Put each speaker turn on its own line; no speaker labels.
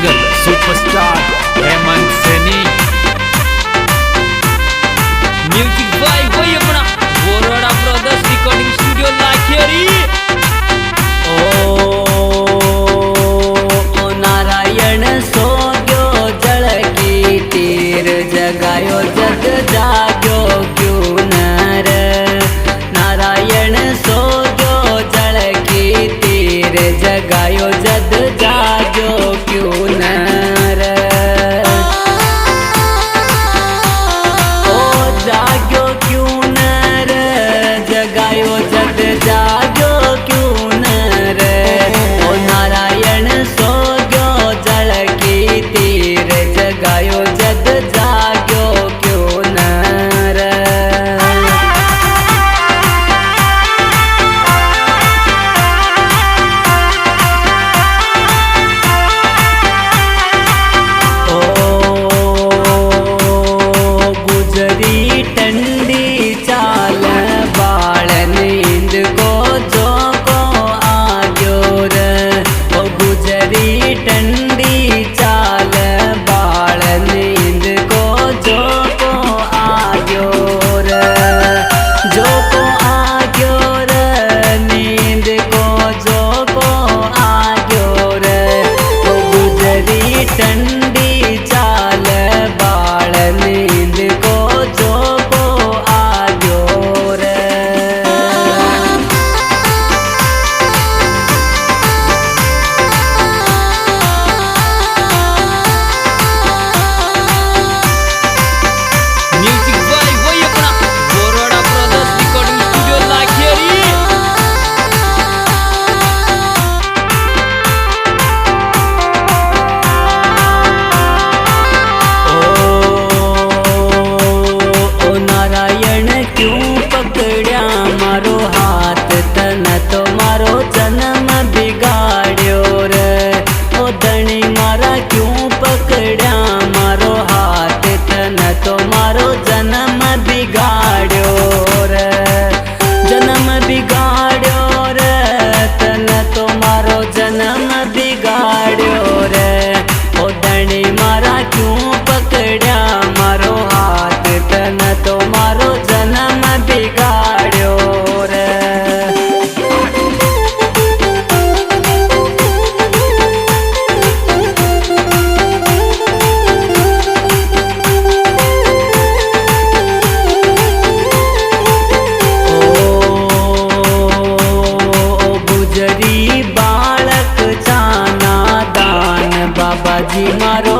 Singer superstar Hemant Saini.
Music by भाई अपना बोरोड़ा brothers recording studio Lakheri.
ओ नारायण सो गयो जल की तीर जगायो जग जाग्यो क्यों नर। नारायण सो गयो जल की तीर जगायो जग जाग्यो क्यों नर। ओ जाग्यो क्यों नर जगायो जग जाग्यो क्यों नर। ओ नारायण सो गयो जल की तीर जगायो जग जाग्यो क्यों नर। गुजरी ठंडी चाल बाल नींद को जो को आग्यो रे। ओ गुजरी ठंडी चाल बाल नींद को जो को आग्यो रे। जो को आग्यो रे नींद को जो को आग्यो रे। ओ गुजरी ठंडी चाल बाल नींद को जो को आग्यो रे।
म्यूजिक बाय भाई अपना बोरोड़ा ब्रदर्स रिकॉर्डिंग स्टूडियो लाखेरी।
ओ नारायण क्यों पकड़या मारो हाथ तन तो मारो जन्म बिगाड़्यो रे। ओ धनी मारा क्यों पकड़या मारो हाथ तन तो मारो जन्म बिगाड़्यो रे। जन्म बिगाड़्यो रे तन तो मारो जन्म बिगाड़्यो रे। ओ धनी मारा क्यों पकड़या मारो हाथ तन तो मारो जन्म बिगाड़्यो रे। ओ गुजरी बालक चाना दान बाबा जी मारो